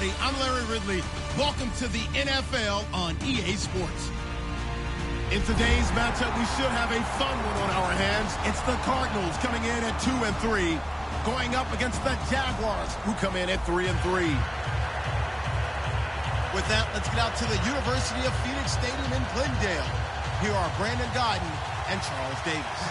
everybody. I'm Larry Ridley. Welcome to the NFL on EA Sports. In today's matchup, we should have a fun one on our hands. It's the Cardinals coming in at 2-3, going up against the Jaguars, who come in at 3-3. With that, let's get out to the University of Phoenix Stadium in Glendale. Here are Brandon Godden and Charles Davis.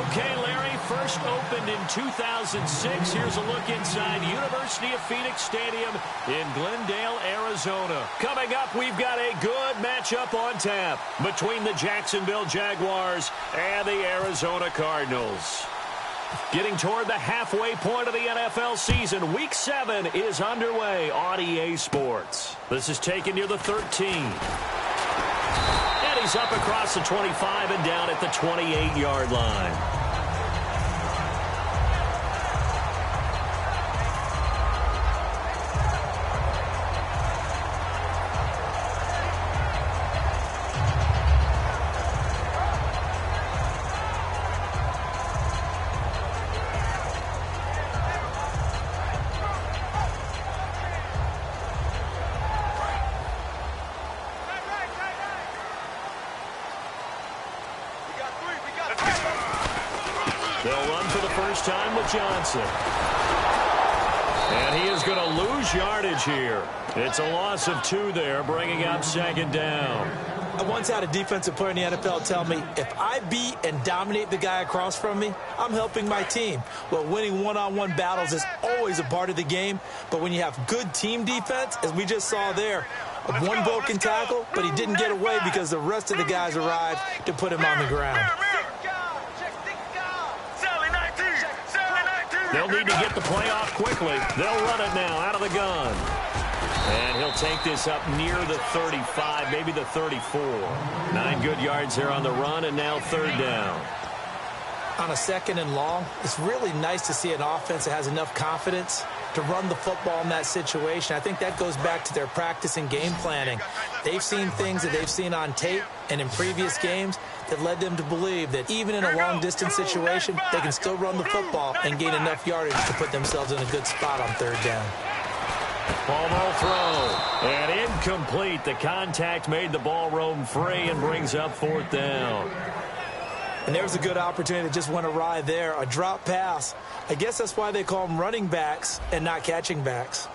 Okay, Larry, first opened in 2006. Here's a look inside University of Phoenix Stadium in Glendale, Arizona. Coming up, we've got a good matchup on tap between the Jacksonville Jaguars and the Arizona Cardinals. Getting toward the halfway point of the NFL season, Week 7 is underway on EA Sports. This is taken near the 13. And he's up across the 25 and down at the 28-yard line. They'll run for the first time with Johnson. And he is going to lose yardage here. It's a loss of 2 there, bringing up second down. I once had a defensive player in the NFL tell me, if I beat and dominate the guy across from me, I'm helping my team. Well, winning one-on-one battles is always a part of the game, but when you have good team defense, as we just saw there, one broken tackle, but he didn't get away because the rest of the guys arrived to put him on the ground. They'll need to get the play off quickly. They'll run it now out of the gun. And he'll take this up near the 35, maybe the 34. 9 good yards there on the run, and now third down. On a second and long, it's really nice to see an offense that has enough confidence to run the football in that situation. I think that goes back to their practice and game planning. They've seen things that they've seen on tape and in previous games that led them to believe that even in a long-distance situation, they can still run the football and gain enough yardage to put themselves in a good spot on third down. Ball throw. And incomplete. The contact made the ball roam free and brings up fourth down. And there's a good opportunity that just went awry there. A drop pass. I guess that's why they call them running backs and not catching backs.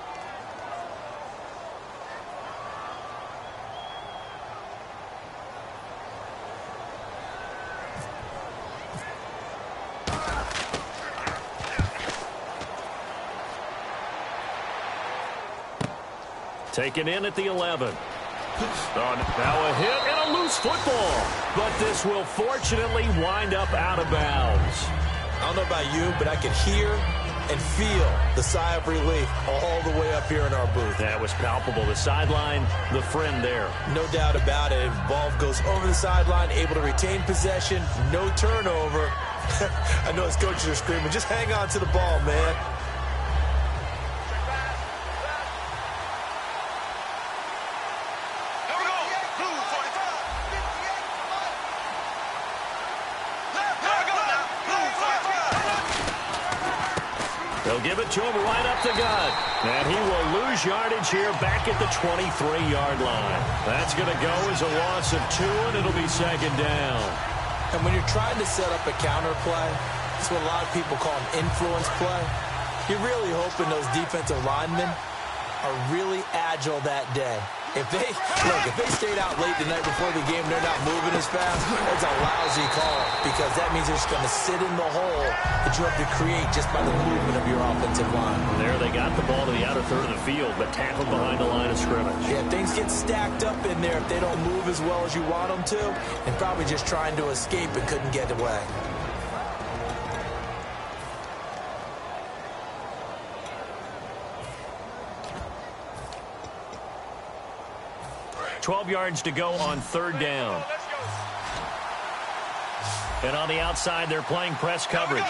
Taken in at the 11. Now a hit and a loose football. But this will fortunately wind up out of bounds. I don't know about you, but I can hear and feel the sigh of relief all the way up here in our booth. That was palpable. The sideline, the friend there. No doubt about it. Ball goes over the sideline, able to retain possession, no turnover. I know his coaches are screaming, just hang on to the ball, man. They'll give it to him right up the gut. And he will lose yardage here back at the 23-yard line. That's going to go as a loss of 2, and it'll be second down. And when you're trying to set up a counter play, it's what a lot of people call an influence play. You're really hoping those defensive linemen are really agile that day. If they stayed out late the night before the game, they're not moving as fast, that's a lousy call because that means they're just going to sit in the hole that you have to create just by the movement of your offensive line. There they got the ball to the outer third of the field, but tackled behind the line of scrimmage. Yeah, things get stacked up in there if they don't move as well as you want them to, and probably just trying to escape and couldn't get away. 12 yards to go on third down. And on the outside, they're playing press coverage.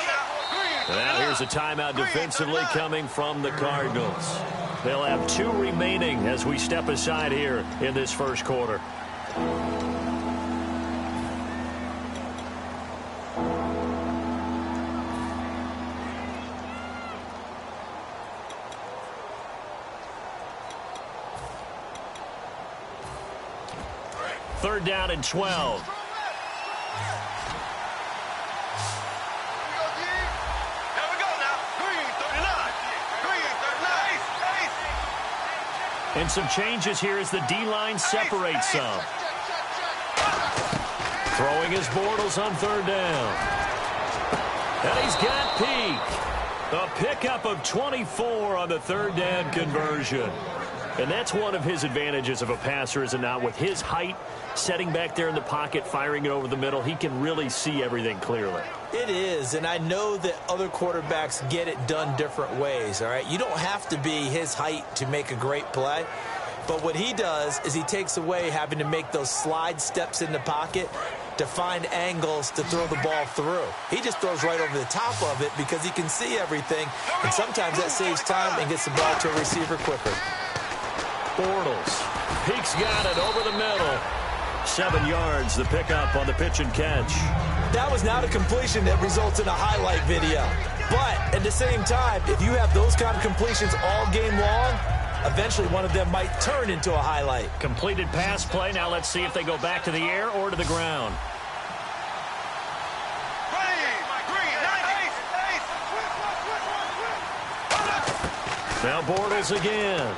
Now here's a timeout defensively coming from the Cardinals. They'll have 2 remaining as we step aside here in this first quarter. 3rd down and 12. And some changes here as the D-line separates some. Throwing his Bortles on 3rd down. And he's got Peak. A pickup of 24 on the 3rd down conversion. And that's one of his advantages of a passer, is it not? With his height, setting back there in the pocket, firing it over the middle, he can really see everything clearly. It is, and I know that other quarterbacks get it done different ways, all right? You don't have to be his height to make a great play. But what he does is he takes away having to make those slide steps in the pocket to find angles to throw the ball through. He just throws right over the top of it because he can see everything, and sometimes that saves time and gets the ball to a receiver quicker. Bortles. Peak's got it over the middle. 7 yards, the pickup on the pitch and catch. That was not a completion that results in a highlight video. But at the same time, if you have those kind of completions all game long, eventually one of them might turn into a highlight. Completed pass play. Now let's see if they go back to the air or to the ground. Now Bortles again.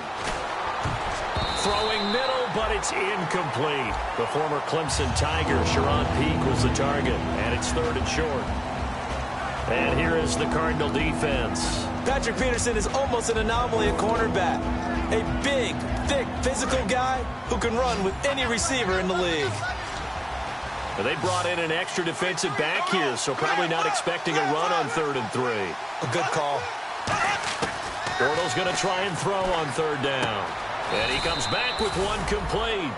Throwing middle, but it's incomplete. The former Clemson Tiger, Sharon Peak, was the target, and it's 3rd and short. And here is the Cardinal defense. Patrick Peterson is almost an anomaly at cornerback. A big, thick, physical guy who can run with any receiver in the league. They brought in an extra defensive back here, so probably not expecting a run on 3rd and 3. A good call. Bortles going to try and throw on 3rd down. And he comes back with one complete.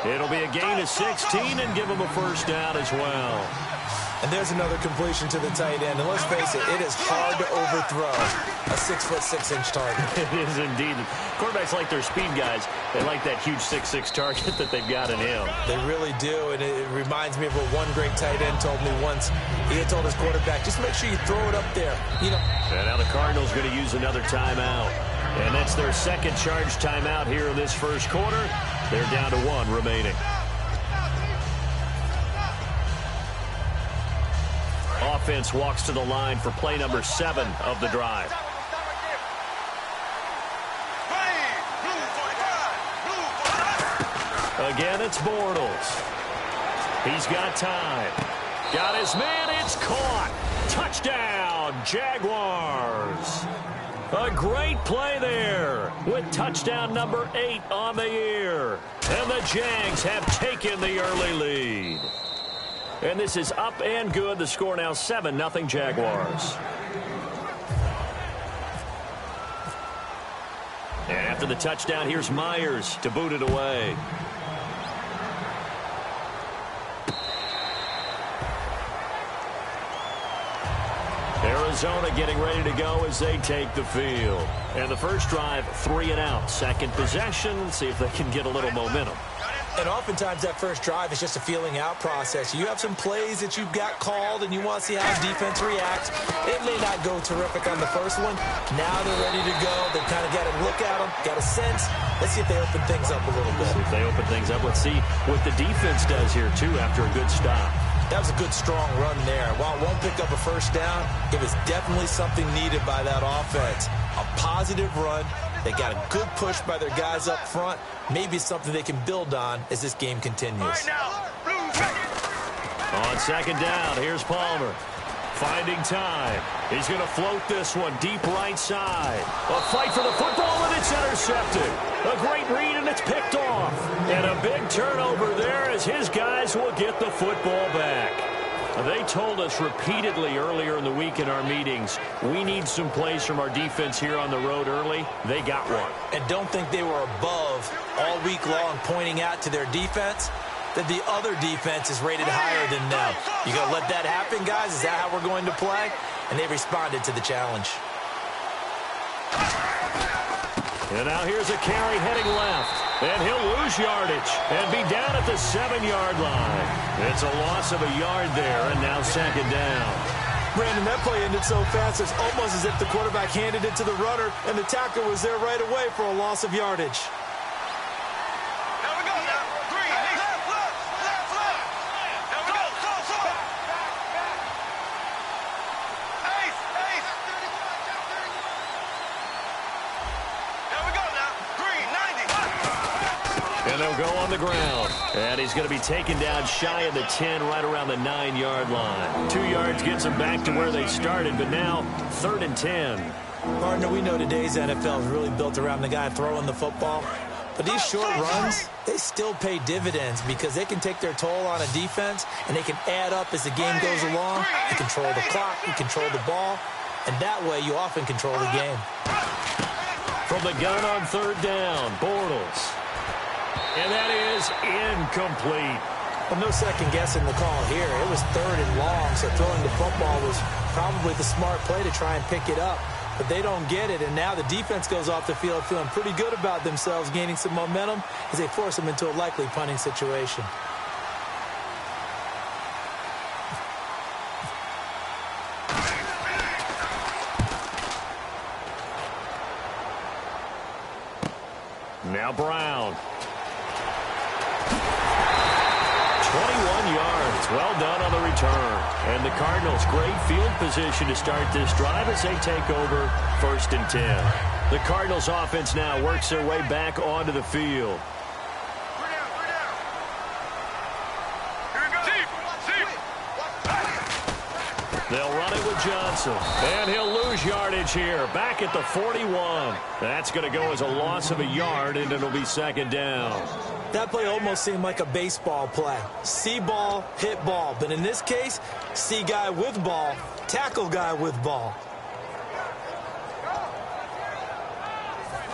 It'll be a gain of 16 and give him a 1st down as well. And there's another completion to the tight end. And let's face it is hard to overthrow a 6'6" target. It is indeed. Quarterbacks like their speed guys. They like that huge 6'6" target that they've got in him. They really do. And it reminds me of what one great tight end told me once. He had told his quarterback, just make sure you throw it up there. You know. And now the Cardinals going to use another timeout. And that's their 2nd charge timeout here in this 1st quarter. They're down to 1 remaining. Offense walks to the line for play number 7 of the drive. Again, it's Bortles. He's got time. Got his man. It's caught. Touchdown, Jaguars. A great play there with touchdown number 8 on the year. And the Jags have taken the early lead. And this is up and good. The score now 7-0 Jaguars. And after the touchdown, here's Myers to boot it away. Arizona getting ready to go as they take the field. And the first drive, 3 and out. 2nd possession. Let's see if they can get a little momentum. And oftentimes that first drive is just a feeling out process. You have some plays that you've got called and you want to see how the defense reacts. It may not go terrific on the first one. Now they're ready to go. They've kind of got to look at them, got a sense. Let's see if they open things up a little bit. See if they open things up. Let's see what the defense does here, too, after a good stop. That was a good, strong run there. While it won't pick up a 1st down, it was definitely something needed by that offense. A positive run. They got a good push by their guys up front. Maybe something they can build on as this game continues. On 2nd down, here's Palmer. Finding time. He's going to float this one deep right side. A fight for the football, and it's intercepted. A great read, and it's picked off. And a big turnover there as his guys will get the football back. They told us repeatedly earlier in the week in our meetings, we need some plays from our defense here on the road early. They got one. And don't think they were above all week long pointing out to their defense that the other defense is rated higher than them. You going to let that happen, guys? Is that how we're going to play? And they responded to the challenge. And now here's a carry heading left. And he'll lose yardage and be down at the 7-yard line. It's a loss of a yard there, and now 2nd down. Brandon, that play ended so fast, it's almost as if the quarterback handed it to the runner, and the tackle was there right away for a loss of yardage. And they'll go on the ground. And he's going to be taken down shy of the 10, right around the 9-yard line. 2 yards gets them back to where they started, but now 3rd and 10. Partner, we know today's NFL is really built around the guy throwing the football. But these short runs, they still pay dividends because they can take their toll on a defense, and they can add up as the game goes along. You control the clock, you control the ball, and that way you often control the game. From the gun on 3rd down, Bortles. And that is incomplete. Well, no second guessing the call here. It was 3rd and long, so throwing the football was probably the smart play to try and pick it up. But they don't get it, and now the defense goes off the field feeling pretty good about themselves, gaining some momentum as they force them into a likely punting situation. Now Brown. 21 yards. Well done on the return. And the Cardinals, great field position to start this drive as they take over 1st and 10. The Cardinals offense now works their way back onto the field. They'll run it with Johnson. And he'll lose yardage here. Back at the 41. That's going to go as a loss of a yard, and it'll be 2nd down. That play almost seemed like a baseball play. See ball, hit ball. But in this case, see guy with ball, tackle guy with ball.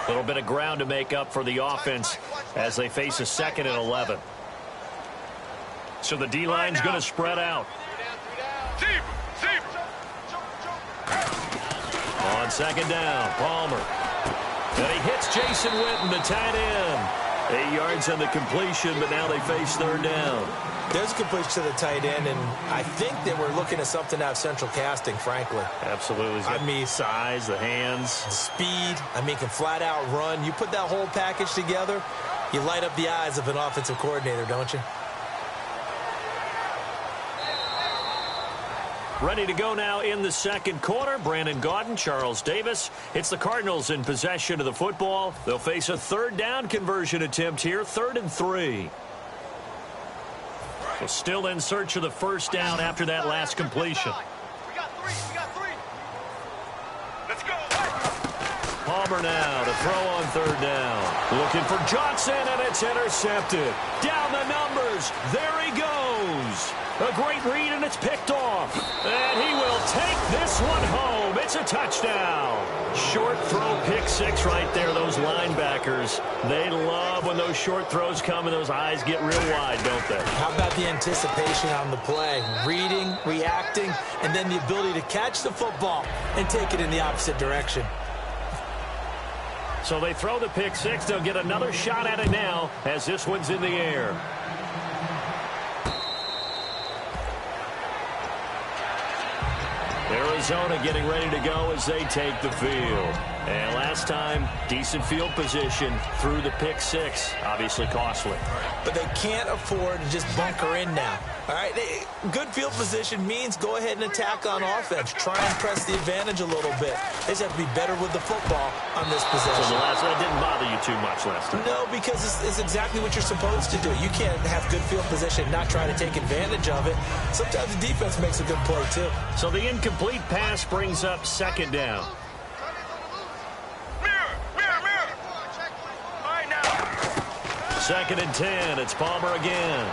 A little bit of ground to make up for the offense as they face a 2nd and 11. So the D-line's going to spread out. On 2nd down, Palmer. And he hits Jason Witten, the tight end. 8 yards on the completion, but now they face 3rd down. There's a completion to the tight end, and I think that we're looking at something out of central casting, frankly. Absolutely. I mean, size, the hands. Speed. I mean, can flat out run. You put that whole package together, you light up the eyes of an offensive coordinator, don't you? Ready to go now in the 2nd quarter. Brandon Gaudin, Charles Davis. It's the Cardinals in possession of the football. They'll face a 3rd down conversion attempt here, 3rd and 3. So still in search of the 1st down after that last completion. We got three. Let's go. Palmer now to throw on 3rd down. Looking for Johnson, and it's intercepted. Down the numbers. There he goes. A great read, and it's picked off. And he will take this one home. It's a touchdown. Short throw, pick 6 right there. Those linebackers, they love when those short throws come and those eyes get real wide, don't they? How about the anticipation on the play? Reading, reacting, and then the ability to catch the football and take it in the opposite direction. So they throw the pick 6. They'll get another shot at it now as this one's in the air. Arizona getting ready to go as they take the field. And last time, decent field position through the pick 6. Obviously costly. But they can't afford to just bunker in now. All right, good field position means go ahead and attack on offense. Try and press the advantage a little bit. They just have to be better with the football on this possession. So the last one didn't bother you too much last time? No, because it's exactly what you're supposed to do. You can't have good field position and not try to take advantage of it. Sometimes the defense makes a good play, too. So the incomplete pass brings up 2nd down. Mirror. All right, now. 2nd and 10. It's Palmer again.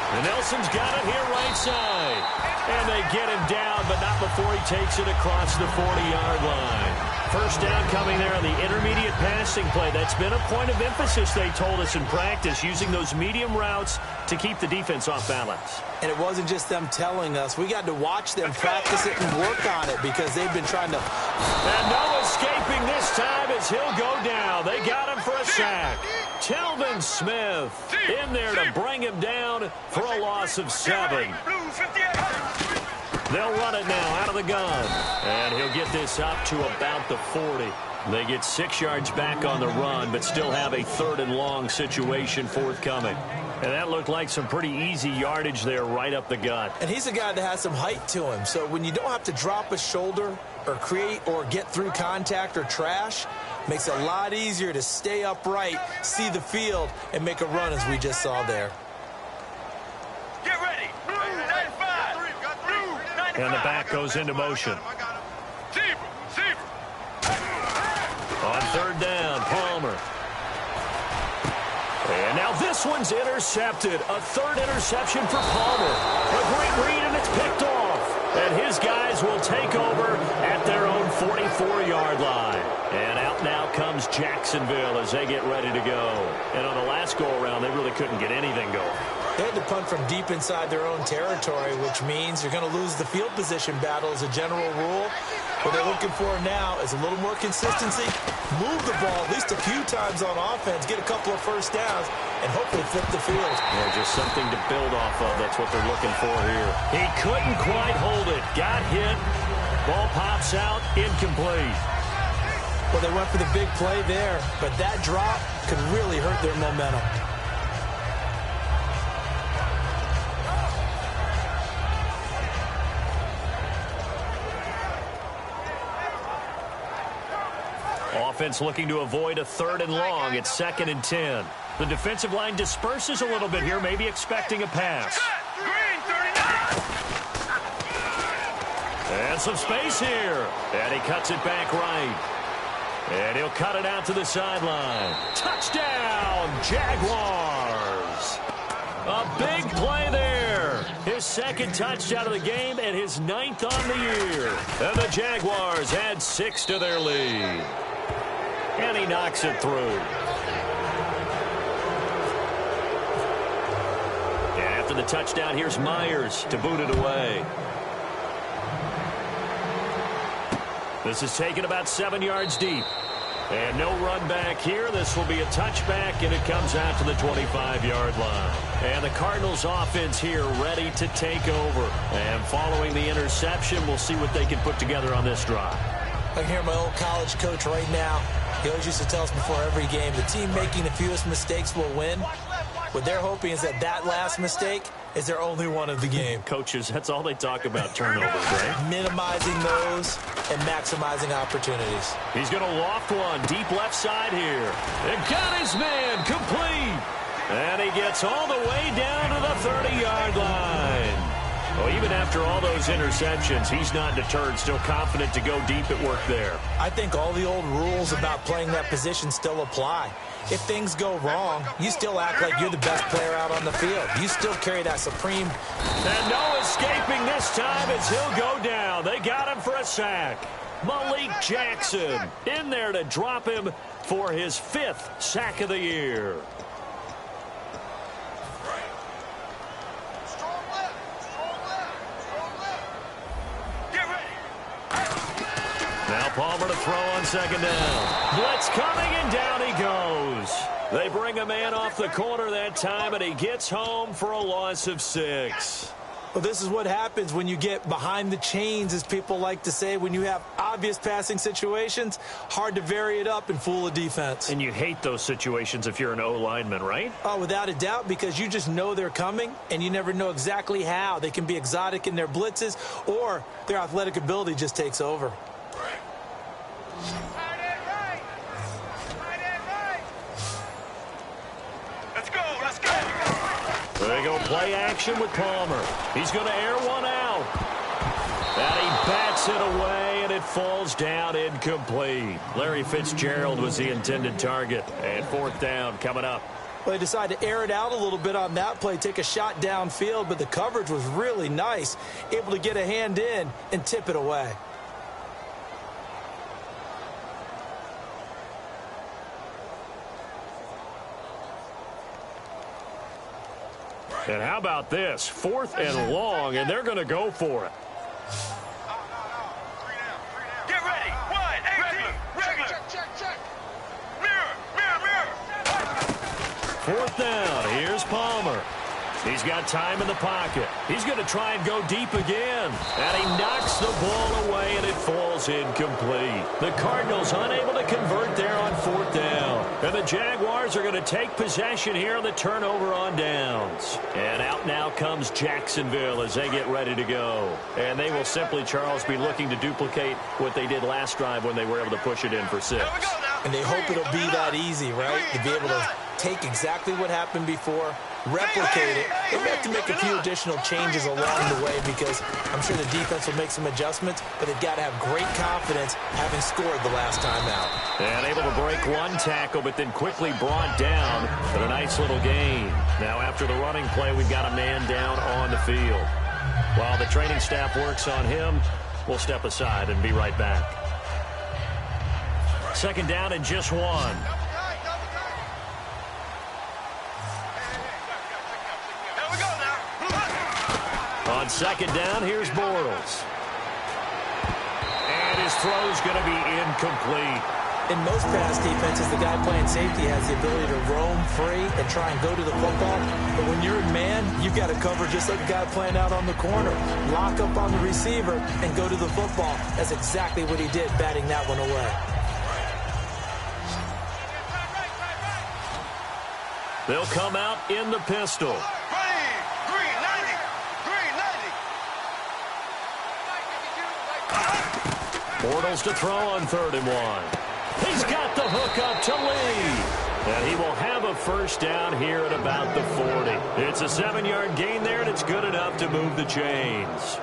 And Nelson's got it here right side. And they get him down, but not before he takes it across the 40-yard line. 1st down coming there on the intermediate passing play. That's been a point of emphasis, they told us in practice, using those medium routes to keep the defense off balance. And it wasn't just them telling us. We got to watch them practice it and work on it because they've been trying to... And no escaping this time as he'll go down. They got him for a sack. Telvin Smith in there to bring him down for a loss of 7. They'll run it now out of the gun. And he'll get this up to about the 40. They get 6 yards back on the run, but still have a 3rd and long situation forthcoming. And that looked like some pretty easy yardage there right up the gut. And he's a guy that has some height to him. So when you don't have to drop a shoulder or create or get through contact or trash, makes it a lot easier to stay upright, see the field, and make a run as we just saw there. Get ready. 95. And the back goes into motion. On third down, Palmer. And now this one's intercepted. A third interception for Palmer. A great read, and it's picked off. And his guys will take over at their own 44-yard line. And out now comes Jacksonville as they get ready to go. And on the last go-around, they really couldn't get anything going. They had to punt from deep inside their own territory, which means you're going to lose the field position battle as a general rule. What they're looking for now is a little more consistency, move the ball at least a few times on offense, get a couple of first downs, and hopefully flip the field. Yeah, just something to build off of. That's what they're looking for here. He couldn't quite hold it. Got hit. Ball pops out. Incomplete. Well, they went for the big play there, but that drop could really hurt their momentum. Offense looking to avoid a third and long. It's 2nd and 10. The defensive line disperses a little bit here, maybe expecting a pass. Green 39. And some space here. And he cuts it back right. And he'll cut it out to the sideline. Touchdown, Jaguars. A big play there. His second touchdown of the game and his 9th on the year. And the Jaguars add 6 to their lead. And he knocks it through. And after the touchdown, here's Myers to boot it away. This is taken about 7 yards deep. And no run back here. This will be a touchback, and it comes out to the 25-yard line. And the Cardinals offense here ready to take over. And following the interception, we'll see what they can put together on this drive. I can hear my old college coach right now. He always used to tell us before every game, the team making the fewest mistakes will win. What they're hoping is that last mistake is their only one of the game. Coaches, that's all they talk about, turnovers, right? Minimizing those and maximizing opportunities. He's going to loft one deep left side here. And got his man complete. And he gets all the way down to the 30-yard line. Well, even after all those interceptions, he's not deterred, still confident to go deep at work there. I think all the old rules about playing that position still apply. If things go wrong, you still act like you're the best player out on the field. You still carry that supreme. And no escaping this time as he'll go down. They got him for a sack. Malik Jackson in there to drop him for his 5th sack of the year. Now Palmer to throw on 2nd down. Blitz coming, and down he goes. They bring a man off the corner that time, and he gets home for a loss of 6. Well, this is what happens when you get behind the chains, as people like to say. When you have obvious passing situations, hard to vary it up and fool a defense. And you hate those situations if you're an O-lineman, right? Oh, without a doubt, because you just know they're coming, and you never know exactly how. They can be exotic in their blitzes, or their athletic ability just takes over. Let's go, let's go. They go play action with Palmer. He's going to air one out. And he bats it away, and it falls down incomplete. Larry Fitzgerald was the intended target. And 4th down coming up. Well, they decided to air it out a little bit on that play, take a shot downfield, but the coverage was really nice, able to get a hand in and tip it away. And how about this? 4th and long, and they're going to go for it. Get ready. 1, 18. Regular. Check. Mirror. 4th down. Here's Palmer. He's got time in the pocket. He's going to try and go deep again. And he knocks the ball away, and it falls incomplete. The Cardinals unable to convert there on 4th down. And the Jaguars are going to take possession here on the turnover on downs. And out now comes Jacksonville as they get ready to go. And they will simply, Charles, be looking to duplicate what they did last drive when they were able to push it in for 6. And they hope it'll be that easy, right? To be able to take exactly what happened before, replicate it. They may have to make a few additional changes along the way because I'm sure the defense will make some adjustments, but they've got to have great confidence having scored the last time out. And able to break one tackle, but then quickly brought down. But a nice little gain. Now after the running play, we've got a man down on the field. While the training staff works on him, we'll step aside and be right back. 2nd down and just 1. On 2nd down, here's Bortles. And his throw's going to be incomplete. In most pass defenses, the guy playing safety has the ability to roam free and try and go to the football. But when you're in man, you've got to cover just like the guy playing out on the corner. Lock up on the receiver and go to the football. That's exactly what he did, batting that one away. They'll come out in the pistol. Bortles to throw on 3rd and 1. He's got the hook up to Lee. And he will have a 1st down here at about the 40. It's a 7-yard gain there, and it's good enough to move the chains.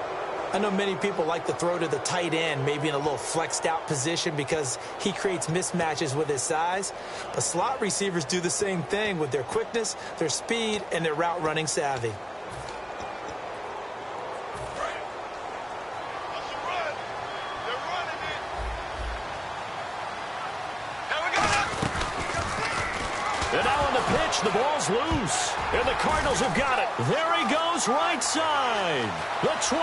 I know many people like to throw to the tight end, maybe in a little flexed out position because he creates mismatches with his size. But slot receivers do the same thing with their quickness, their speed, and their route running savvy. And now on the pitch, the ball's loose. And the Cardinals have got it. There he goes, right side. The 20.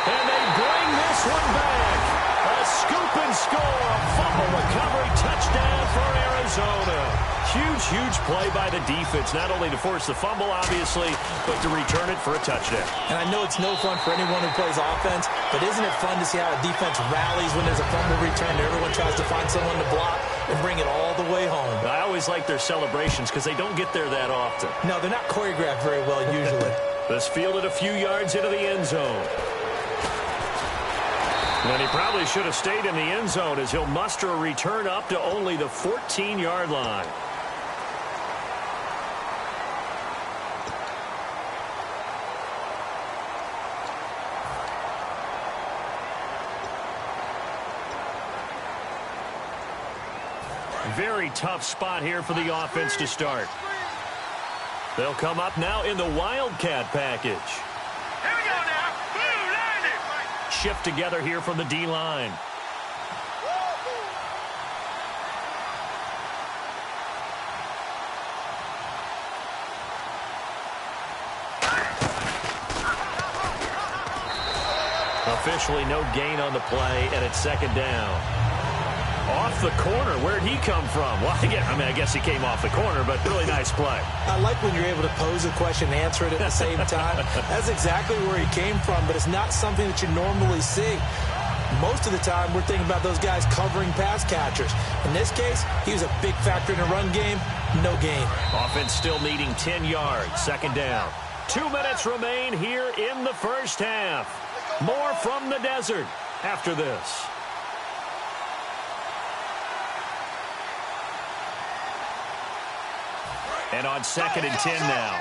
And they bring this one back. A scoop and score. A fumble recovery touchdown for Arizona. Huge play by the defense, not only to force the fumble, obviously, but to return it for a touchdown. And I know it's no fun for anyone who plays offense, but isn't it fun to see how a defense rallies when there's a fumble return and everyone tries to find someone to block and bring it all the way home? I always like their celebrations because they don't get there that often. No, they're not choreographed very well usually. This fielded a few yards into the end zone. And he probably should have stayed in the end zone as he'll muster a return up to only the 14-yard line. Very tough spot here for the offense to start. They'll come up now in the Wildcat package. Here we go now. Blue 90. Shift together here from the D-line. Officially no gain on the play, and it's 2nd down. Off the corner. Where'd he come from? Well, I guess he came off the corner, but really nice play. I like when you're able to pose a question and answer it at the same time. That's exactly where he came from, but it's not something that you normally see. Most of the time, we're thinking about those guys covering pass catchers. In this case, he was a big factor in the run game. No gain. Offense still needing 10 yards. 2nd down. 2 minutes remain here in the first half. More from the desert after this. And on 2nd and 10 now.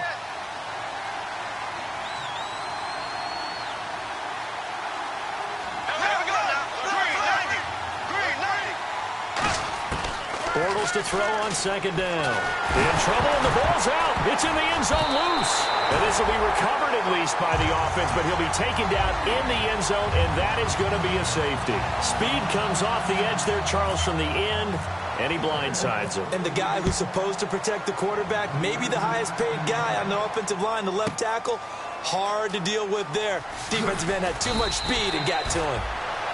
Bortles to throw on 2nd down. In trouble, and the ball's out. It's in the end zone loose. And this will be recovered at least by the offense, but he'll be taken down in the end zone, and that is going to be a safety. Speed comes off the edge there, Charles, from the end, and he blindsides him. And the guy who's supposed to protect the quarterback, maybe the highest paid guy on the offensive line, the left tackle, hard to deal with there. Defensive end had too much speed and got to him.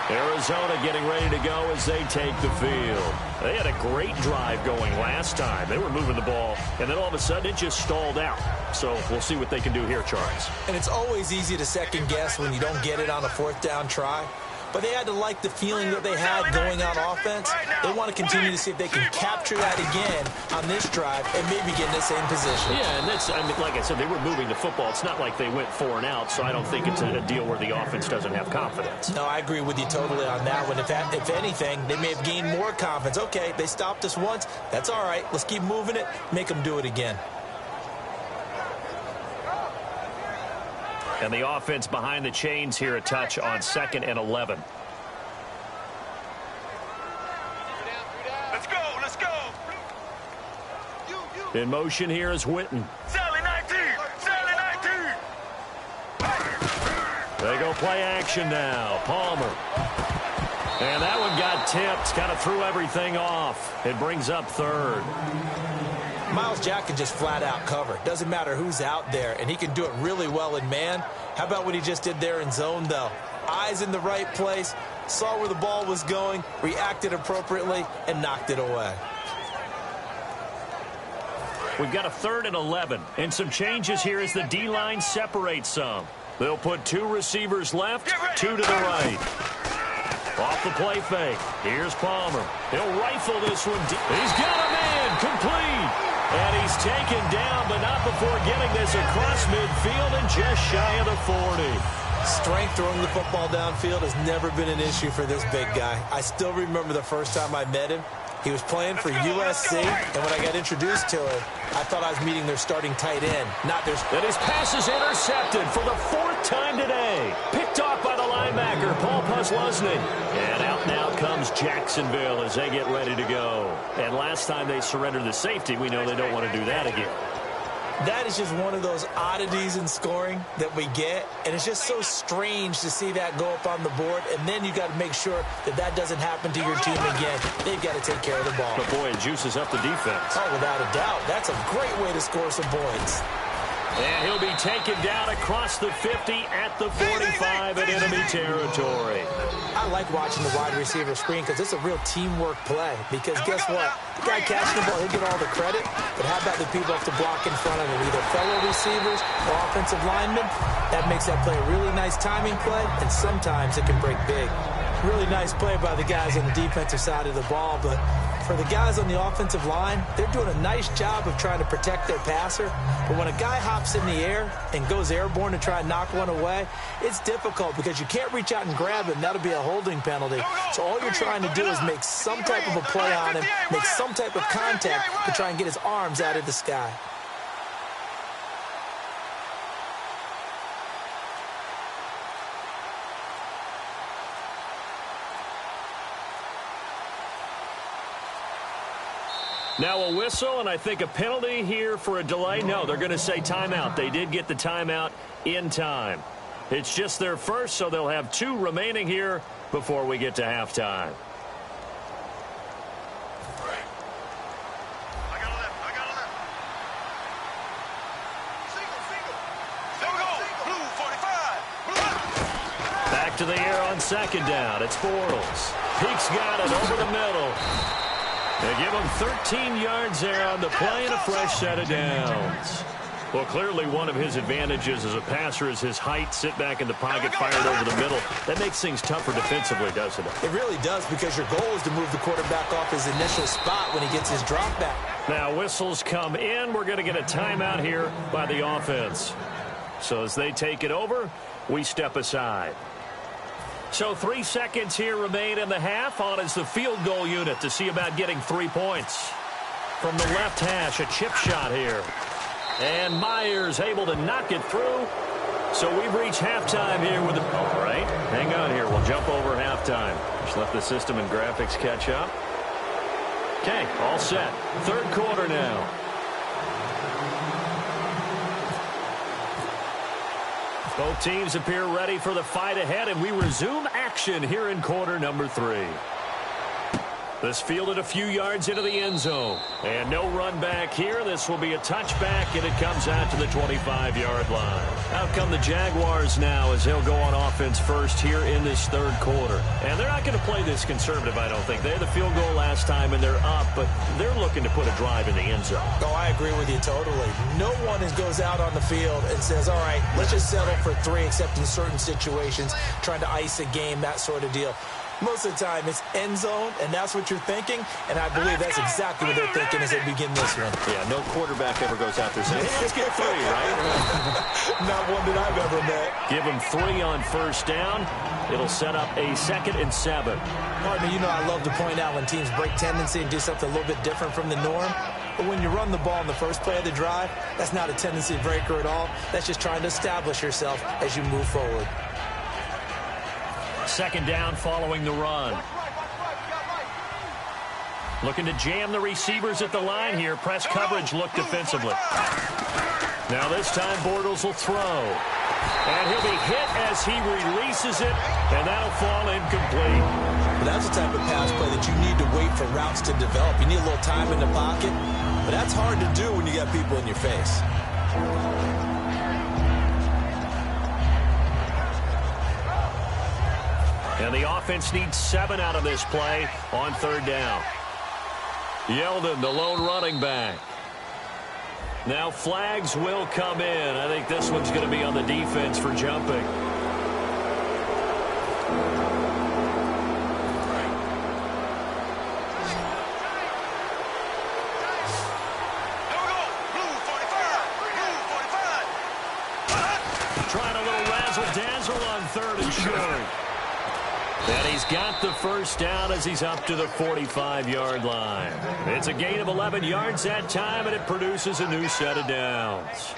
Arizona getting ready to go as they take the field. They had a great drive going last time. They were moving the ball, and then all of a sudden it just stalled out. So we'll see what they can do here, Charles. And it's always easy to second guess when you don't get it on a fourth down try. But they had to like the feeling that they had going on offense. They want to continue to see if they can capture that again on this drive and maybe get in the same position. Yeah, and that's, I mean, like I said, they were moving the football. It's not like they went 4 and out, so I don't think it's a deal where the offense doesn't have confidence. No, I agree with you totally on that one. If anything, they may have gained more confidence. Okay, they stopped us once. That's all right. Let's keep moving it. Make them do it again. And the offense behind the chains here, a touch on 2nd and 11. Let's go, let's go. In motion here is Witten. Sally 19, Sally 19. They go play action now. Palmer. And that one got tipped. Kind of threw everything off. It brings up 3rd. Myles Jack can just flat out cover. Doesn't matter who's out there, and he can do it really well in man. How about what he just did there in zone, though? Eyes in the right place, saw where the ball was going, reacted appropriately, and knocked it away. We've got a 3rd and 11, and some changes here as the D-line separates some. They'll put 2 receivers left, 2 to the right. Off the play fake. Here's Palmer. He'll rifle this one. He's got a man complete. And he's taken down, but not before getting this across midfield and just shy of the 40. Strength throwing the football downfield has never been an issue for this big guy. I still remember the first time I met him. He was playing for USC, and when I got introduced to him, I thought I was meeting their starting tight end, not their... And his pass is intercepted for the 4th time today. Picked off by the linebacker, Paul Pusluzny. And out now comes Jacksonville as they get ready to go. And last time they surrendered the safety, we know they don't want to do that again. That is just one of those oddities in scoring that we get, and it's just so strange to see that go up on the board, and then you got to make sure that that doesn't happen to your team again. They've got to take care of the ball. But boy, it juices up the defense. Oh, without a doubt. That's a great way to score some points. And he'll be taken down across the 50 at the 45 in enemy territory. I like watching the wide receiver screen because it's a real teamwork play. Because guess what? The guy catching the ball, he'll get all the credit. But how about the people have to block in front of him, either fellow receivers or offensive linemen? That makes that play a really nice timing play, and sometimes it can break big. Really nice play by the guys on the defensive side of the ball, but for the guys on the offensive line, they're doing a nice job of trying to protect their passer. But when a guy hops in the air and goes airborne to try and knock one away, it's difficult because you can't reach out and grab him. That'll be a holding penalty. So all you're trying to do is make some type of a play on him, make some type of contact to try and get his arms out of the sky. Now a whistle, and I think a penalty here for a delay. No, they're going to say timeout. They did get the timeout in time. It's just their first, so they'll have 2 remaining here before we get to halftime. Back to the air on 2nd down. It's Bortles. Peek's got it over the middle. They give him 13 yards there on the play and a fresh set of downs. Well, clearly one of his advantages as a passer is his height. Sit back in the pocket, fired over the middle. That makes things tougher defensively, doesn't it? It really does, because your goal is to move the quarterback off his initial spot when he gets his drop back. Now whistles come in. We're going to get a timeout here by the offense. So as they take it over, we step aside. So 3 seconds here remain in the half. On is the field goal unit to see about getting 3 points. From the left hash, a chip shot here. And Myers able to knock it through. So we've reached halftime here with the... All right, hang on here. We'll jump over halftime. Just let the system and graphics catch up. Okay, all set. 3rd quarter now. Both teams appear ready for the fight ahead, and we resume action here in quarter number 3. This fielded a few yards into the end zone. And no run back here. This will be a touchback, and it comes out to the 25-yard line. Out come the Jaguars now as they'll go on offense first here in this third quarter. And they're not going to play this conservative, I don't think. They had the field goal last time, and they're up, but they're looking to put a drive in the end zone. Oh, I agree with you totally. No one goes out on the field and says, all right, let's just settle for 3, except in certain situations, trying to ice a game, that sort of deal. Most of the time, it's end zone, and that's what you're thinking, and I believe that's exactly what they're thinking as they begin this one. Yeah, no quarterback ever goes out there saying, hey, let's get 3, right? Not one that I've ever met. Give them 3 on first down. It'll set up a 2nd and 7. Partner, you know I love to point out when teams break tendency and do something a little bit different from the norm. But when you run the ball in the first play of the drive, that's not a tendency breaker at all. That's just trying to establish yourself as you move forward. 2nd down following the run. Looking to jam the receivers at the line here. Press coverage look defensively. Now this time Bortles will throw. And he'll be hit as he releases it, and that'll fall incomplete. But that's the type of pass play that you need to wait for routes to develop. You need a little time in the pocket, but that's hard to do when you got people in your face. And the offense needs 7 out of this play on 3rd down. Yeldon, the lone running back. Now flags will come in. I think this one's going to be on the defense for jumping. Trying a little razzle-dazzle on 3rd and short. And he's got the first down as he's up to the 45-yard line. It's a gain of 11 yards that time, and it produces a new set of downs.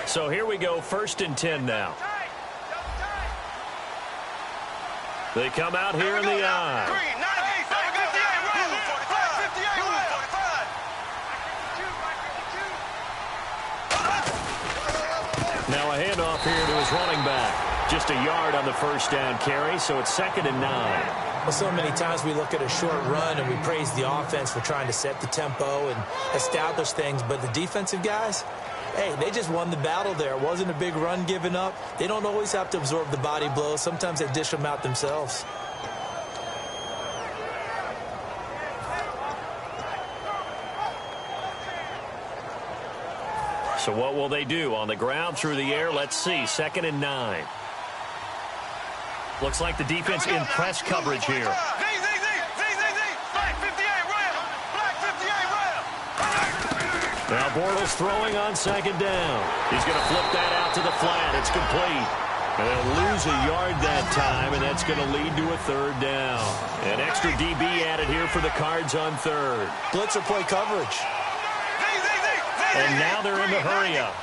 So here we go, 1st and 10 now. They come out here in the eye. Now a handoff here to his running back. Just a yard on the first down carry, so it's 2nd and 9. Well, so many times we look at a short run and we praise the offense for trying to set the tempo and establish things, but the defensive guys, hey, they just won the battle there. It wasn't a big run given up. They don't always have to absorb the body blows. Sometimes they dish them out themselves. So what will they do? On the ground, through the air, let's see. 2nd and 9. Looks like the defense in press coverage here. Now Bortles throwing on 2nd down. He's going to flip that out to the flat. It's complete. And they'll lose a yard that time, and that's going to lead to a 3rd down. An extra DB added here for the Cards on 3rd. Blitzer play coverage. And now they're in the hurry up.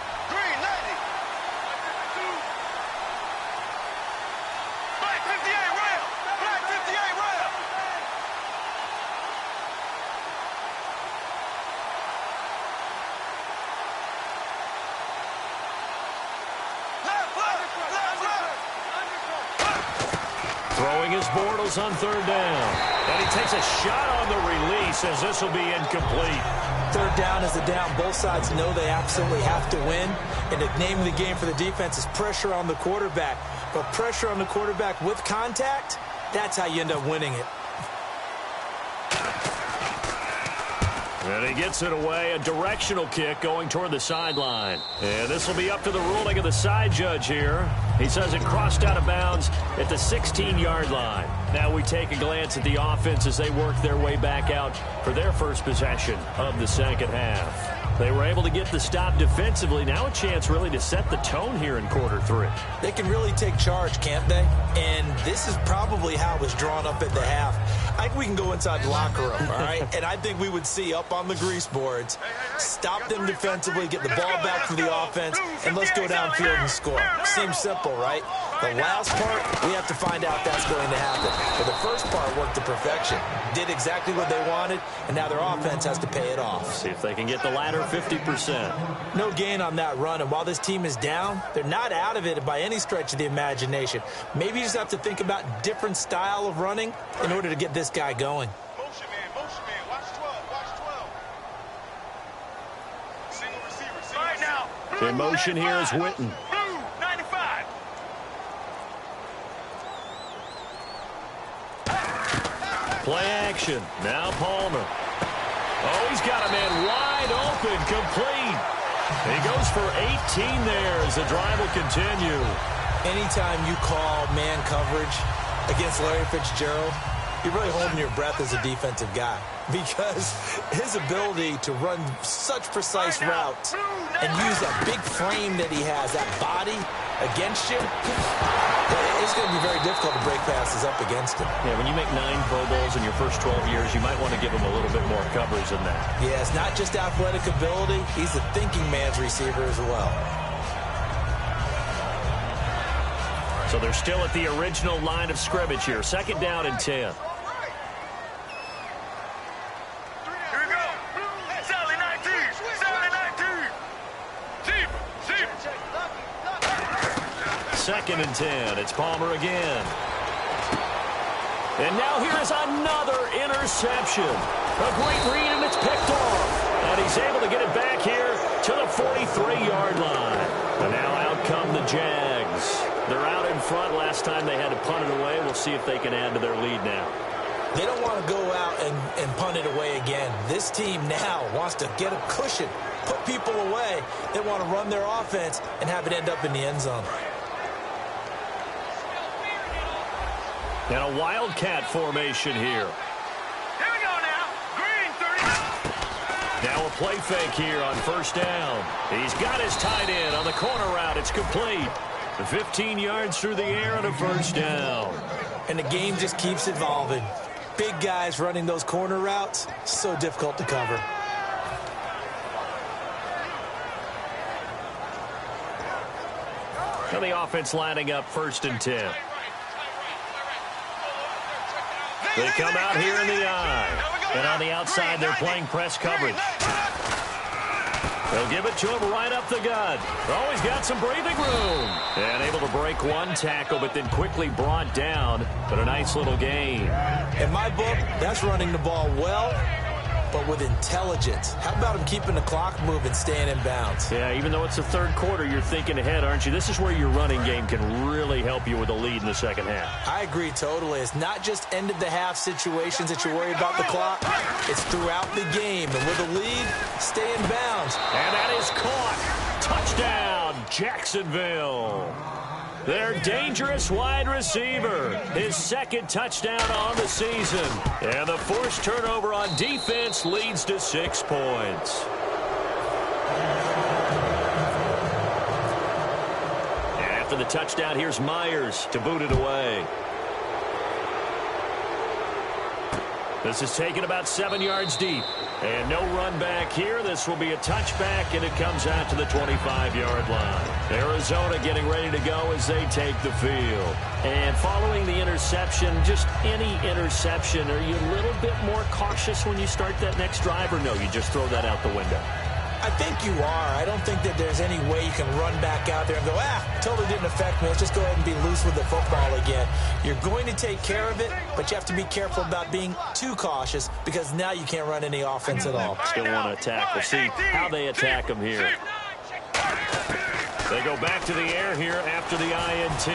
Throwing his Bortles on 3rd down. And he takes a shot on the release as this will be incomplete. 3rd down is the down. Both sides know they absolutely have to win. And the name of the game for the defense is pressure on the quarterback. But pressure on the quarterback with contact, that's how you end up winning it. And he gets it away, a directional kick going toward the sideline. And this will be up to the ruling of the side judge here. He says it crossed out of bounds at the 16-yard line. Now we take a glance at the offense as they work their way back out for their first possession of the 2nd half. They were able to get the stop defensively. Now a chance really to set the tone here in quarter 3. They can really take charge, can't they? And this is probably how it was drawn up at the half. I think we can go inside the locker room, all right? And I think we would see up on the grease boards, stop them defensively, get the ball back for the offense, and let's go downfield and score. Seems simple, right? The last part, we have to find out that's going to happen. But the first part worked to perfection. Did exactly what they wanted, and now their offense has to pay it off. See if they can get the latter 50%. No gain on that run, and while this team is down, they're not out of it by any stretch of the imagination. Maybe you just have to think about different style of running in order to get this guy going. Motion man, watch 12, watch 12. Single receiver, right now. In motion here is Witten. Blue, 95. Play action. Now Palmer. Oh, he's got a man wide open, complete. He goes for 18 there as the drive will continue. Anytime you call man coverage against Larry Fitzgerald, you're really holding your breath as a defensive guy because his ability to run such precise routes and use that big frame that he has, that body against you, it's going to be very difficult to break passes up against him. Yeah, when you make 9 Pro Bowls in your first 12 years, you might want to give him a little bit more coverage than that. Yeah, it's not just athletic ability. He's a thinking man's receiver as well. So they're still at the original line of scrimmage here. 2nd down and 10. Second and 10. It's Palmer again. And now here is another interception. A great read, and it's picked off. And he's able to get it back here to the 43-yard line. And now out come the Jags. They're out in front. Last time they had to punt it away. We'll see if they can add to their lead now. They don't want to go out and punt it away again. This team now wants to get a cushion, put people away. They want to run their offense and have it end up in the end zone. And a wildcat formation here. Here we go now. Green 30. Now a play fake here on 1st down. He's got his tight end on the corner route. It's complete. 15 yards through the air and a 1st down. And the game just keeps evolving. Big guys running those corner routes, so difficult to cover. Now the offense lining up 1st and 10. They come out here in the eye. And on the outside, they're playing press coverage. They'll give it to him right up the gut. Oh, he's got some breathing room. And able to break one tackle, but then quickly brought down. But a nice little gain. In my book, that's running the ball well, but with intelligence. How about him keeping the clock moving, staying in bounds? Yeah, even though it's the 3rd quarter, you're thinking ahead, aren't you? This is where your running game can really help you with a lead in the 2nd half. I agree totally. It's not just end-of-the-half situations that you're worried about the clock. It's throughout the game. And with a lead, stay in bounds. And that is caught. Touchdown, Jacksonville. Their dangerous wide receiver. His 2nd touchdown on the season. And the forced turnover on defense leads to 6 points. And after the touchdown, here's Myers to boot it away. This is taken about 7 yards deep. And no run back here. This will be a touchback, and it comes out to the 25-yard line. Arizona getting ready to go as they take the field. And following the interception, just any interception, are you a little bit more cautious when you start that next drive, or no, you just throw that out the window? I think you are. I don't think that there's any way you can run back out there and go, totally didn't affect me. Let's just go ahead and be loose with the football again. You're going to take care of it, but you have to be careful about being too cautious because now you can't run any offense at all. Still want to attack. We'll see how they attack them here. They go back to the air here after the INT.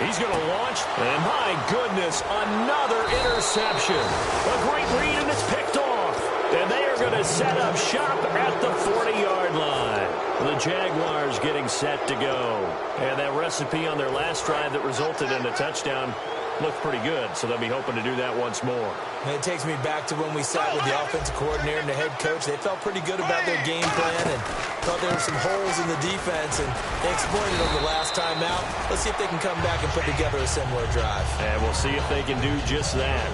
He's going to launch, and my goodness, another interception. A great read, and it's picked off. And they are going to set up shop at the 40-yard line. The Jaguars getting set to go. And that recipe on their last drive that resulted in a touchdown looked pretty good, so they'll be hoping to do that once more. And it takes me back to when we sat with the offensive coordinator and the head coach. They felt pretty good about their game plan and thought there were some holes in the defense, and they exploited them the last time out. Let's see if they can come back and put together a similar drive. And we'll see if they can do just that.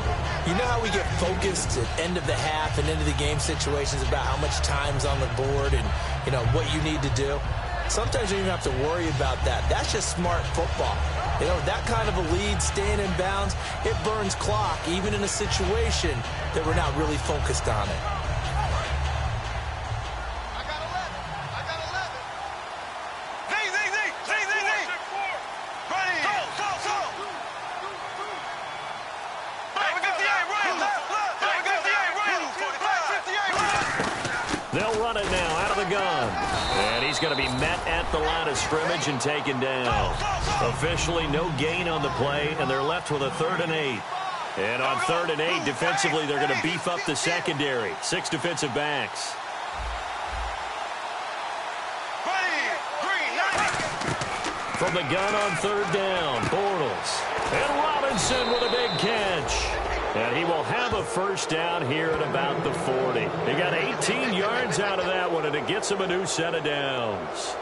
You know how we get focused at end of the half and into the game situations about how much time's on the board and, you know, what you need to do? Sometimes you don't even have to worry about that. That's just smart football. You know, that kind of a lead, staying in bounds, it burns clock, even in a situation that we're not really focused on it. I got 11. I got 11. Z. Ready. Go. Hey, we got the 8 rails. Hey, we got the 8 rails. 45, 58. They'll run it now out of the gun. And he's going to be met at the line of scrimmage and taken down. Officially no gain on the play, and they're left with a 3rd and 8. And on 3rd and 8, defensively, they're going to beef up the secondary. 6 defensive backs. From the gun on 3rd down, Bortles. And Robinson with a big catch. And he will have a first down here at about the 40. He got 18 yards out of that one, and it gets him a new set of downs.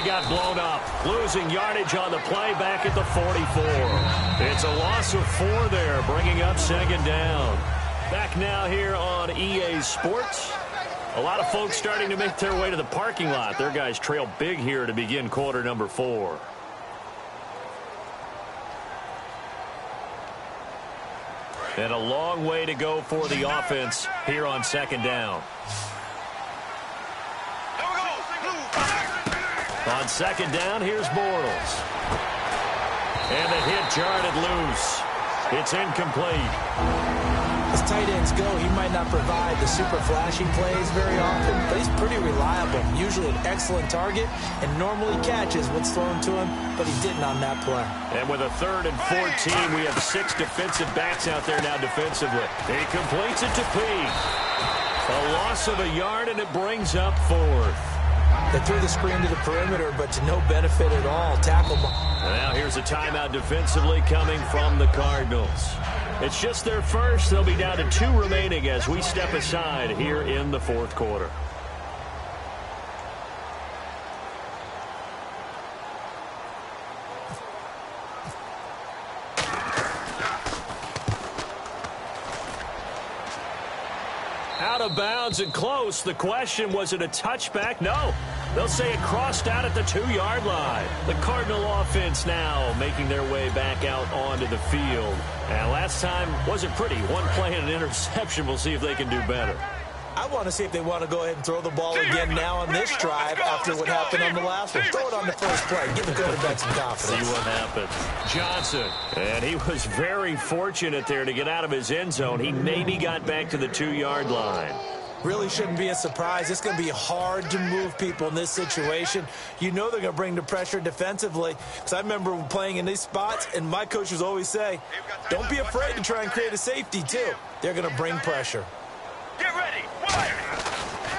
Got blown up, losing yardage on the play back at the 44. It's a loss of 4 there, bringing up 2nd down. Back now here on EA Sports. A lot of folks starting to make their way to the parking lot. Their guys trail big here to begin quarter number 4. And a long way to go for the offense here on 2nd down. On 2nd down, here's Bortles. And the hit jarred it loose. It's incomplete. As tight ends go, he might not provide the super flashy plays very often, but he's pretty reliable. Usually an excellent target and normally catches what's thrown to him, but he didn't on that play. And with a 3rd and 14, we have 6 defensive backs out there now defensively. He completes it to Peake. A loss of a yard, and it brings up 4th. They threw the screen to the perimeter, but to no benefit at all. Tackle. And now here's a timeout defensively coming from the Cardinals. It's just their first. They'll be down to 2 remaining as we step aside here in the 4th quarter. Out of bounds and close. The question, was it a touchback? No. They'll say it crossed out at the 2-yard line. The Cardinal offense now making their way back out onto the field. And last time wasn't pretty. 1 play and an interception. We'll see if they can do better. I want to see if they want to go ahead and throw the ball again now on this drive after what happened on the last one. Throw it on the first play. Give the quarterback some confidence. See what happens. Johnson. And he was very fortunate there to get out of his end zone. He maybe got back to the 2-yard line. Really shouldn't be a surprise. It's going to be hard to move people in this situation. You know they're going to bring the pressure defensively. Because I remember playing in these spots, and my coaches always say, don't be afraid to try and create a safety, too. They're going to bring pressure. Get ready.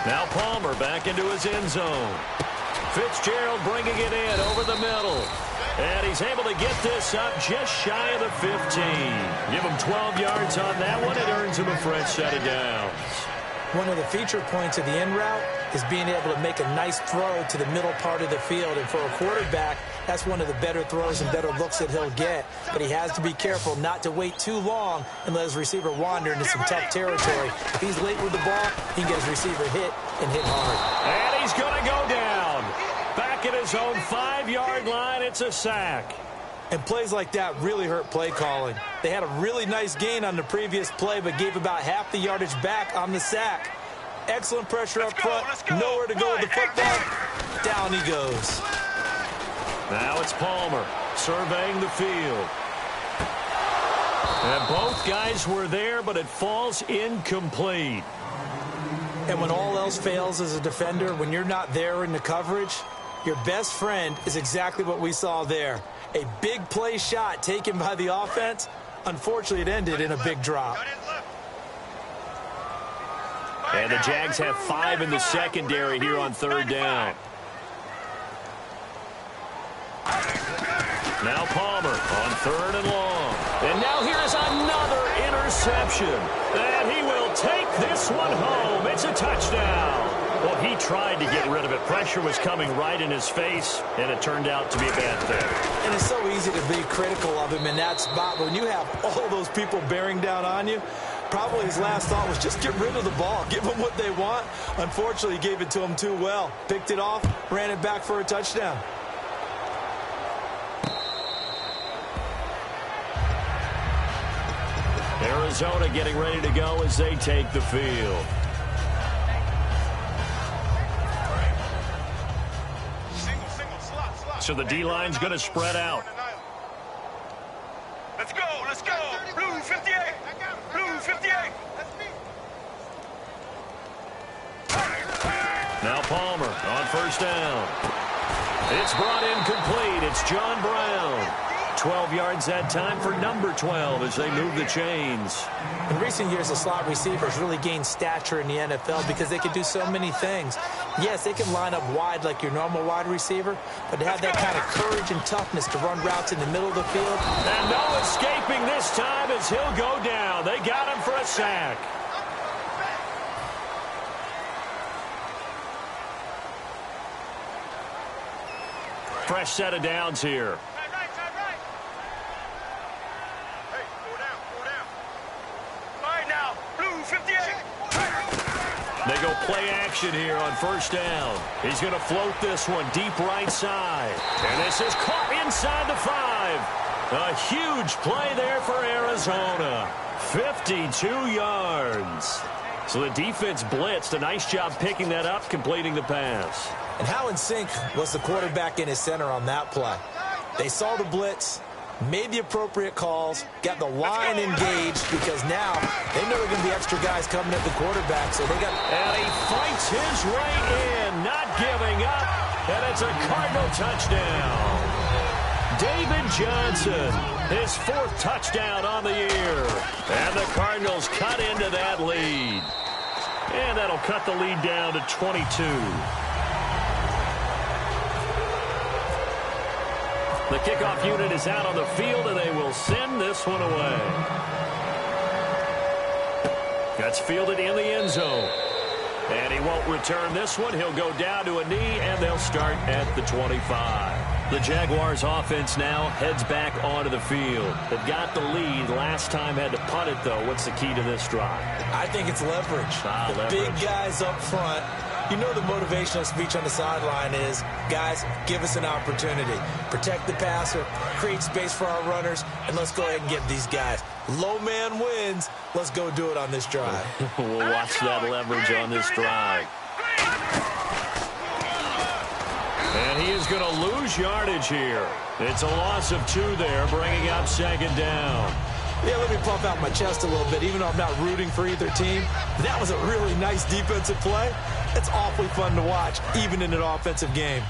Now Palmer back into his end zone. Fitzgerald bringing it in over the middle. And he's able to get this up just shy of the 15. Give him 12 yards on that one. It earns him a fresh set of downs. One of the feature points of the in route is being able to make a nice throw to the middle part of the field. And for a quarterback, that's one of the better throws and better looks that he'll get. But he has to be careful not to wait too long and let his receiver wander into some tough territory. If he's late with the ball, he can get his receiver hit and hit hard. And he's going to go down. Back at his own 5-yard line, it's a sack. And plays like that really hurt play calling. They had a really nice gain on the previous play, but gave about half the yardage back on the sack. Excellent pressure up front. Nowhere to go with the football. Down he goes. Now it's Palmer surveying the field. And both guys were there, but it falls incomplete. And when all else fails as a defender, when you're not there in the coverage, your best friend is exactly what we saw there. A big play shot taken by the offense. Unfortunately, it ended in a big drop. And the Jags have 5 in the secondary here on 3rd down. Now Palmer on 3rd and long. And now here's another interception. And he will take this one home. It's a touchdown. Well, he tried to get rid of it. Pressure was coming right in his face, and it turned out to be a bad thing. And it's so easy to be critical of him in that spot. But when you have all those people bearing down on you, probably his last thought was just get rid of the ball. Give them what they want. Unfortunately, he gave it to them too well. Picked it off, ran it back for a touchdown. Arizona getting ready to go as they take the field. So the D-line's going to spread out. Let's go, let's go. Blue 58. Blue 58. Now Palmer on 1st down. It's brought in complete. It's John Brown. 12 yards that time for number 12 as they move the chains. In recent years, the slot receivers really gained stature in the NFL because they can do so many things. Yes, they can line up wide like your normal wide receiver, but to have that kind of courage and toughness to run routes in the middle of the field. And no escaping this time as he'll go down. They got him for a sack. Fresh set of downs here. They go play action here on 1st down. He's going to float this one deep right side. And this is caught inside the 5. A huge play there for Arizona. 52 yards. So the defense blitzed. A nice job picking that up, completing the pass. And how in sync was the quarterback in his center on that play? They saw the blitz, made the appropriate calls, got the line engaged because now they know there are going to be extra guys coming at the quarterback. So they got. And he fights his way in, not giving up. And it's a Cardinal touchdown. David Johnson, his 4th touchdown on the year. And the Cardinals cut into that lead. And that'll cut the lead down to 22. The kickoff unit is out on the field, and they will send this one away. That's fielded in the end zone. And he won't return this one. He'll go down to a knee, and they'll start at the 25. The Jaguars offense now heads back onto the field. They've got the lead. Last time had to punt it, though. What's the key to this drive? I think it's leverage. Leverage. Big guys up front. You know the motivational speech on the sideline is, guys, give us an opportunity. Protect the passer, create space for our runners, and let's go ahead and get these guys. Low man wins. Let's go do it on this drive. We'll watch that leverage on this drive. And he is going to lose yardage here. It's a loss of 2 there, bringing up 2nd down. Yeah, let me puff out my chest a little bit, even though I'm not rooting for either team. That was a really nice defensive play. It's awfully fun to watch, even in an offensive game.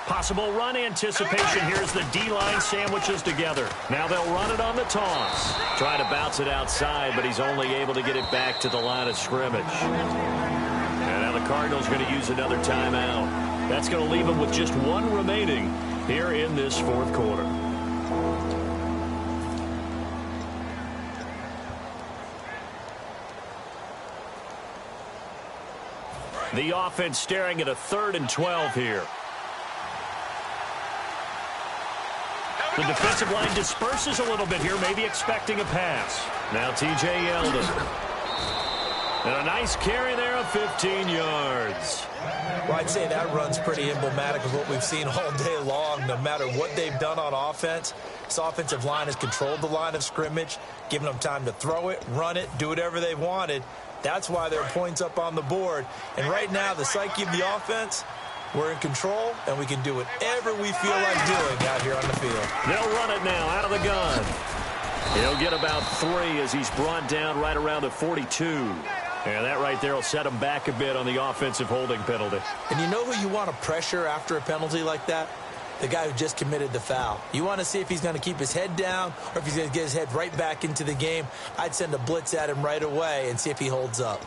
Possible run anticipation. Here's the D-line sandwiches together. Now they'll run it on the toss. Try to bounce it outside, but he's only able to get it back to the line of scrimmage. And now the Cardinals are going to use another timeout. That's going to leave them with just 1 remaining here in this 4th quarter. The offense staring at a 3rd and 12 here. The defensive line disperses a little bit here, maybe expecting a pass. Now T.J. Yeldon. And a nice carry there of 15 yards. Well, I'd say that run's pretty emblematic of what we've seen all day long. No matter what they've done on offense, this offensive line has controlled the line of scrimmage, given them time to throw it, run it, do whatever they've wanted. That's why there are points up on the board. And right now, the psyche of the offense, we're in control, and we can do whatever we feel like doing out here on the field. They'll run it now out of the gun. He'll get about 3 as he's brought down right around the 42. And that right there will set them back a bit on the offensive holding penalty. And you know who you want to pressure after a penalty like that? The guy who just committed the foul. You want to see if he's going to keep his head down or if he's going to get his head right back into the game. I'd send a blitz at him right away and see if he holds up.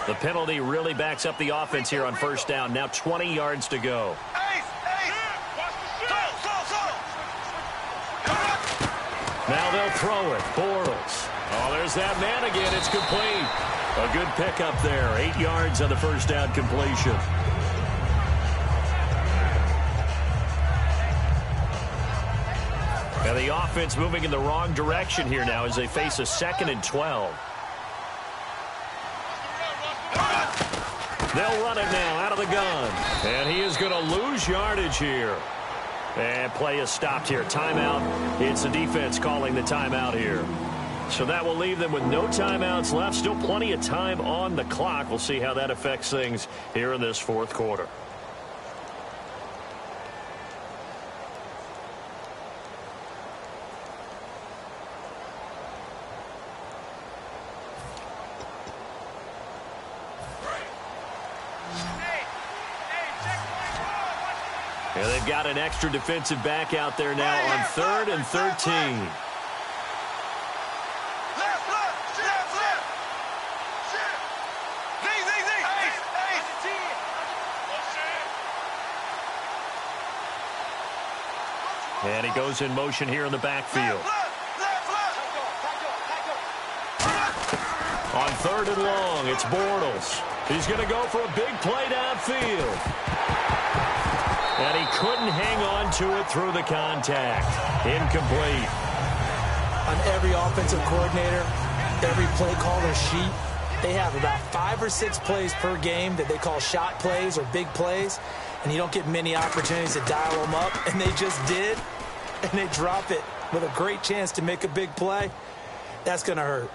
The penalty really backs up the offense here on first down. Now 20 yards to go. Now they'll throw it. Bortles. Oh, there's that man again. It's complete. A good pickup there. 8 yards on the first down completion. And the offense moving in the wrong direction here now as they face a 2nd and 12. They'll run it now out of the gun. And he is going to lose yardage here. And play is stopped here. Timeout. It's the defense calling the timeout here. So that will leave them with no timeouts left. Still plenty of time on the clock. We'll see how that affects things here in this fourth quarter. And they've got an extra defensive back out there now on 3rd and 13. And he goes in motion here in the backfield. On 3rd and long, it's Bortles. He's going to go for a big play downfield. And he couldn't hang on to it through the contact. Incomplete. On every offensive coordinator, every play caller sheet, they have about 5 or 6 plays per game that they call shot plays or big plays. And you don't get many opportunities to dial them up. And they just did. And they drop it with a great chance to make a big play. That's going to hurt.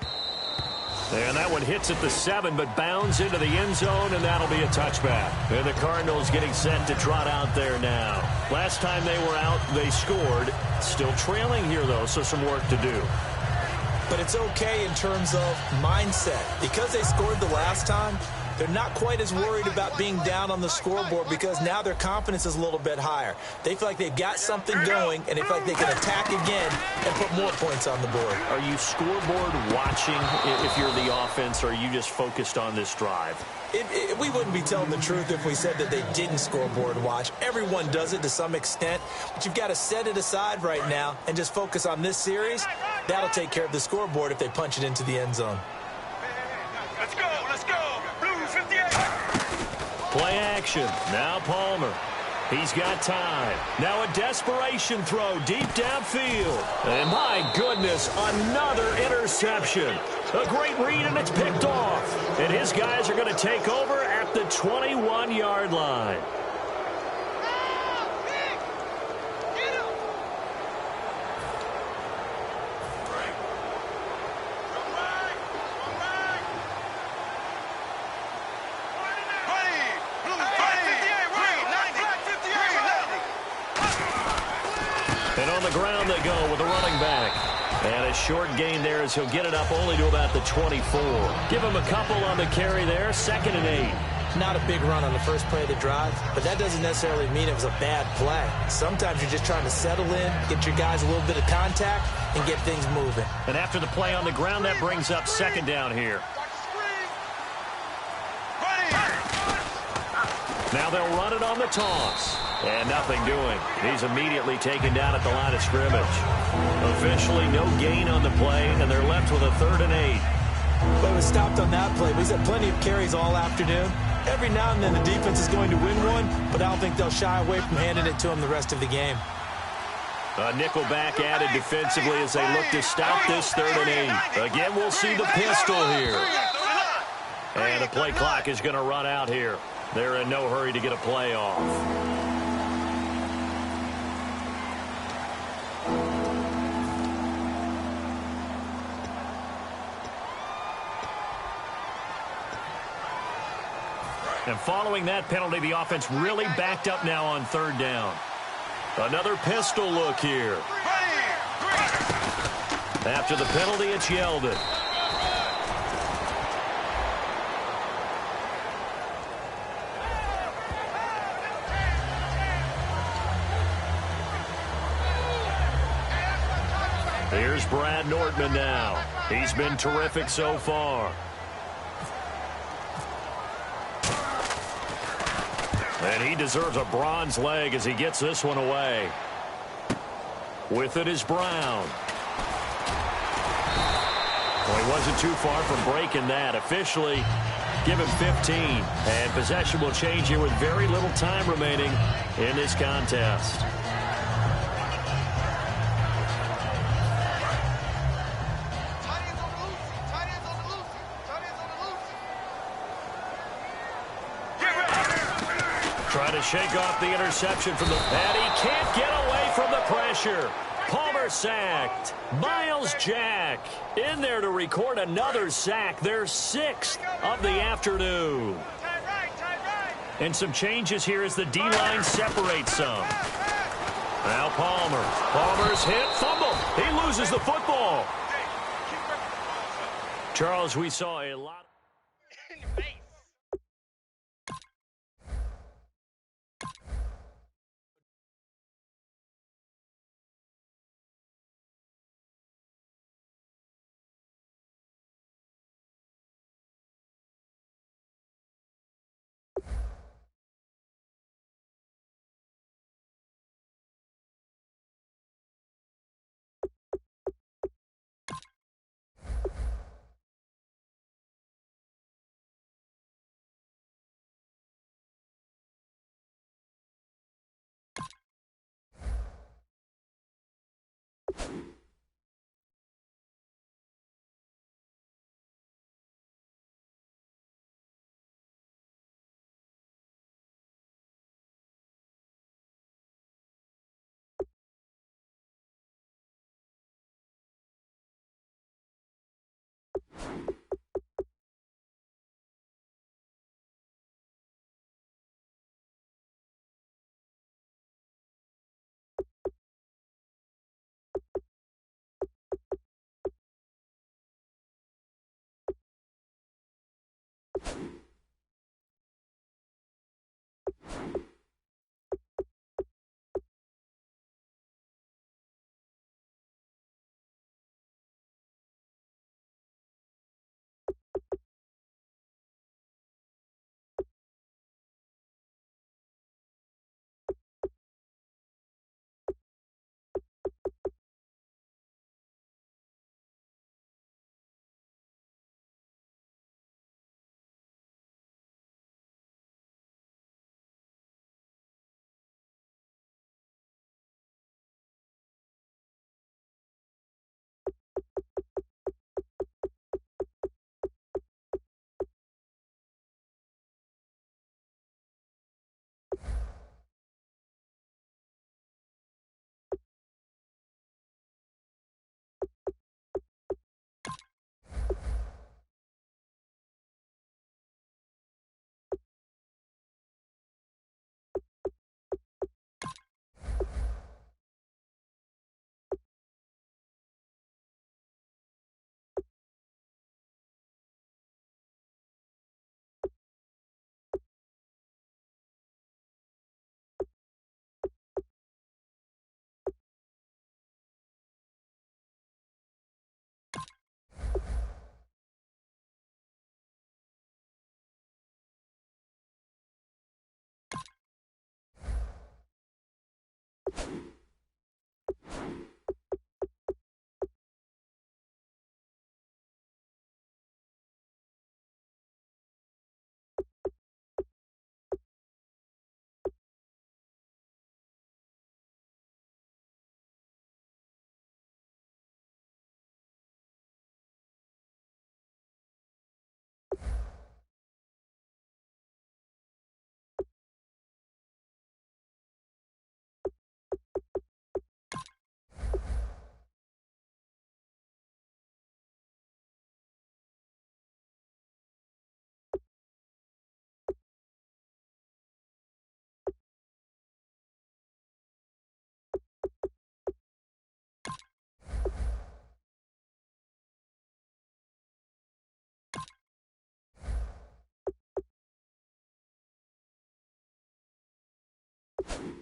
And that one hits at the 7, but bounds into the end zone, and that'll be a touchback. And the Cardinals getting set to trot out there now. Last time they were out, they scored. Still trailing here, though, so some work to do. But it's okay in terms of mindset. Because they scored the last time, they're not quite as worried about being down on the scoreboard because now their confidence is a little bit higher. They feel like they've got something going, and they feel like they can attack again and put more points on the board. Are you scoreboard watching if you're the offense, or are you just focused on this drive? We wouldn't be telling the truth if we said that they didn't scoreboard watch. Everyone does it to some extent, but you've got to set it aside right now and just focus on this series. That'll take care of the scoreboard if they punch it into the end zone. Let's go, let's go. Blue 58. Play action. Now Palmer. He's got time. Now a desperation throw deep downfield. And my goodness, another interception. A great read, and it's picked off. And his guys are going to take over at the 21-yard line. And on the ground they go with a running back. And a short gain there as he'll get it up only to about the 24. Give him a couple on the carry there. 2nd and 8. Not a big run on the first play of the drive, but that doesn't necessarily mean it was a bad play. Sometimes you're just trying to settle in, get your guys a little bit of contact, and get things moving. And after the play on the ground, that brings up 2nd down here. Now they'll run it on the toss. And nothing doing. He's immediately taken down at the line of scrimmage. Officially no gain on the play, and they're left with a 3rd and 8. But he was stopped on that play. He's had plenty of carries all afternoon. Every now and then the defense is going to win one, but I don't think they'll shy away from handing it to him the rest of the game. A nickel back added defensively as they look to stop this 3rd and 8. Again, we'll see the pistol here. And the play clock is going to run out here. They're in no hurry to get a play off. And following that penalty, the offense really backed up now on 3rd down. Another pistol look here. After the penalty, it's Yeldon. Here's Brad Nordman now. He's been terrific so far. And he deserves a bronze leg as he gets this one away. With it is Brown. Well, he wasn't too far from breaking that. Officially, give him 15. And possession will change here with very little time remaining in this contest. Trying to shake off the interception from the... And he can't get away from the pressure. Palmer sacked. Miles Jack in there to record another sack. Their 6th of the afternoon. And some changes here as the D-line separates some. Now Palmer. Palmer's hit. Fumble. He loses the football. Charles, we saw a lot... it.